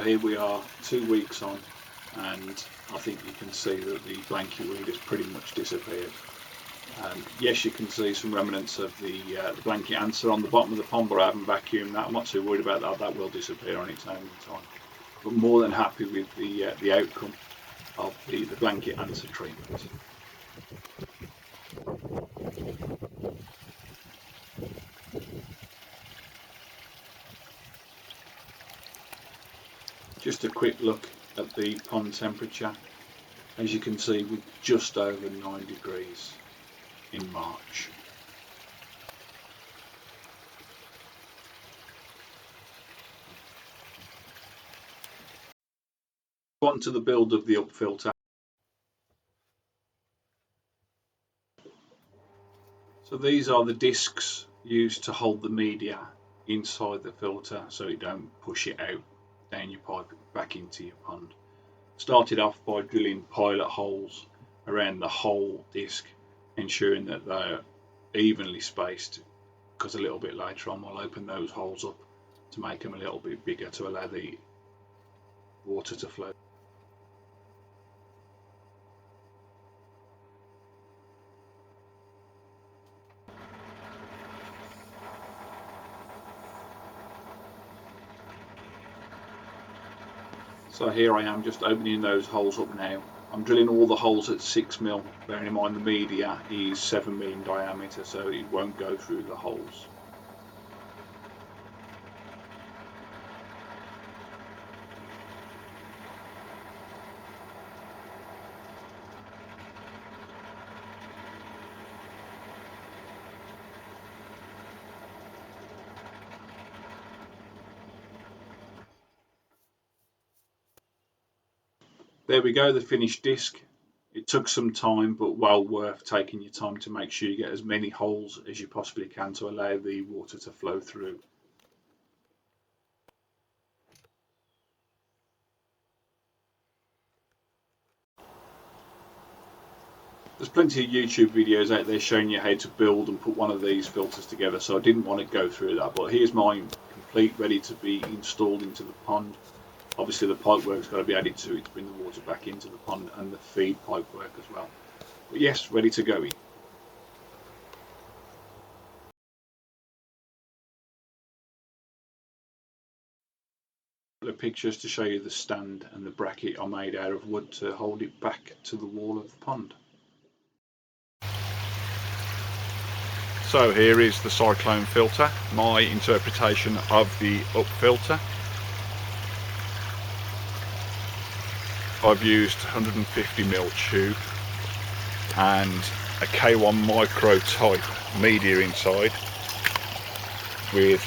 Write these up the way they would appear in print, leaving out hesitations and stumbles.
Here we are 2 weeks on, and I think you can see that the blanket weed has pretty much disappeared. Yes, you can see some remnants of the blanket answer on the bottom of the pond, but I haven't vacuumed that. I'm not too worried about that. That will disappear on its own in time. But more than happy with the outcome of the blanket answer treatment. Just a quick look at the pond temperature. As you can see, we're just over 9 degrees in March. On to the build of the up filter. So these are the discs used to hold the media inside the filter so you don't push it out down your pipe back into your pond. Started off by drilling pilot holes around the whole disc, ensuring that they're evenly spaced, because a little bit later on we'll open those holes up to make them a little bit bigger to allow the water to flow. So here I am just opening those holes up now. I'm drilling all the holes at 6mm, bearing in mind the media is 7mm in diameter, so it won't go through the holes. There we go, the finished disc. It took some time, but well worth taking your time to make sure you get as many holes as you possibly can to allow the water to flow through. There's plenty of YouTube videos out there showing you how to build and put one of these filters together, so I didn't want to go through that, but here's mine complete, ready to be installed into the pond. Obviously the pipework's got to be added to it to bring the water back into the pond, and the feed pipework as well. But yes, ready to go in. The pictures to show you the stand and the bracket are made out of wood to hold it back to the wall of the pond. So here is the Cyclone Filter, my interpretation of the up filter. I've used 150mm tube and a K1 micro type media inside with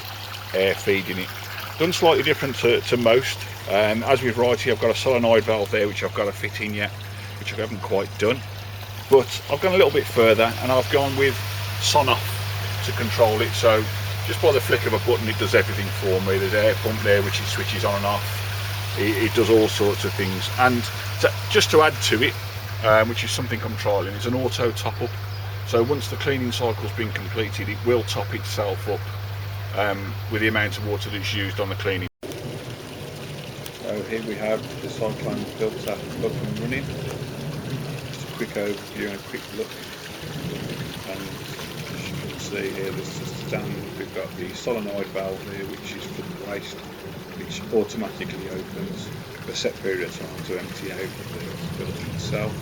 air feeding it. Done slightly different to most. As with Righty, I've got a solenoid valve there which I've got to fit in yet, which I haven't quite done. But I've gone a little bit further and I've gone with son off to control it. So just by the flick of a button it does everything for me. There's an air pump there which it switches on and off. It does all sorts of things, and just to add to it, which is something I'm trialling, is an auto top up. So once the cleaning cycle's been completed, it will top itself up with the amount of water that's used on the cleaning. So here we have the Cyclone Filter up and running. Just a quick overview and a quick look, and as you can see here, there's the stand. We've got the solenoid valve here which is for the waste, which automatically opens for a set period of time to empty out the filter itself.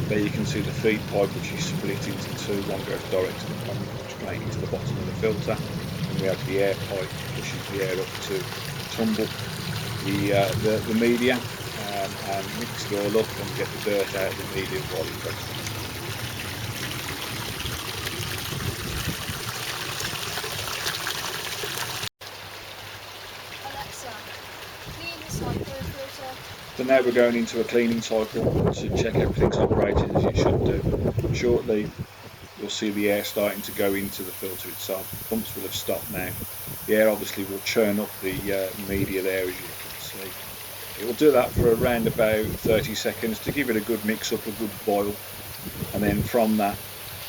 There you can see the feed pipe which is split into two. One goes direct to the pond, straight into the bottom of the filter, and we have the air pipe pushes the air up to tumble the media and mix it all up and get the dirt out of the media while it goes. Alexa, clean the So now we're going into a cleaning cycle to check everything's operating as it should do. Shortly you'll see the air starting to go into the filter itself. The pumps will have stopped now. The air obviously will churn up the media there, as you can see. It will do that for around about 30 seconds to give it a good mix up, a good boil, and then from that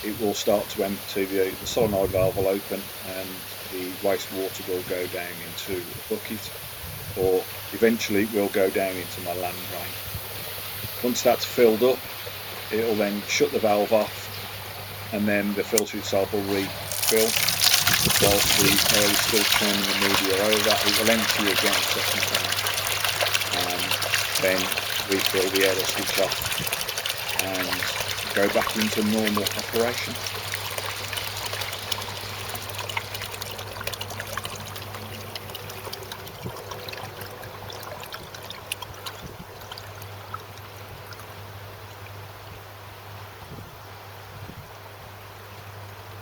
it will start to empty. The solenoid valve will open and the wastewater will go down into a bucket, or eventually it will go down into my land drain. Once that's filled up, it will then shut the valve off, and then the filter itself will refill. Whilst the air is still churning the media over, it will empty again a second time, and then refill. The air will switch off and go back into normal operation.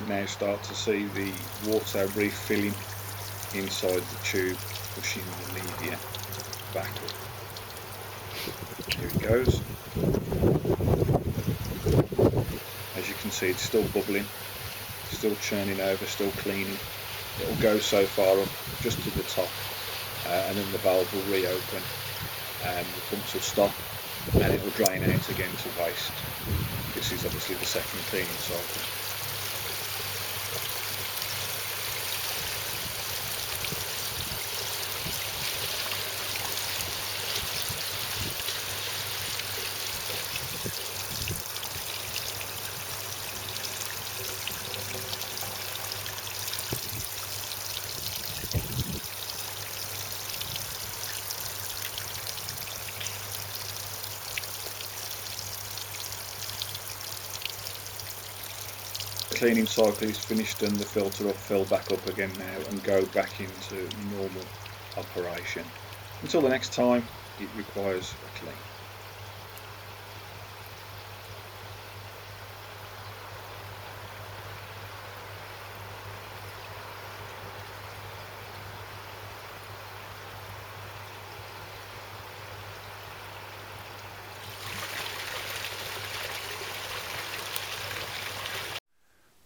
Now start to see the water refilling inside the tube, pushing the media back up. Here it goes. As you can see, it's still bubbling, still churning over, still cleaning. It will go so far up just to the top, and then the valve will reopen and the pumps will stop and it will drain out again to waste. This is obviously the second cleaning cycle. The cleaning cycle is finished and the filter will fill back up again now and go back into normal operation. Until the next time it requires a clean.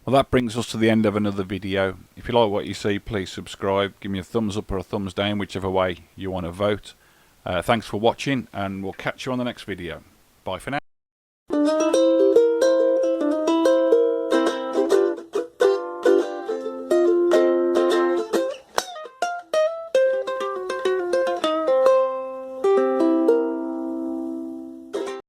Well, that brings us to the end of another video. If you like what you see, please subscribe, give me a thumbs up or a thumbs down, whichever way you want to vote. Thanks for watching, and we'll catch you on the next video. Bye for now.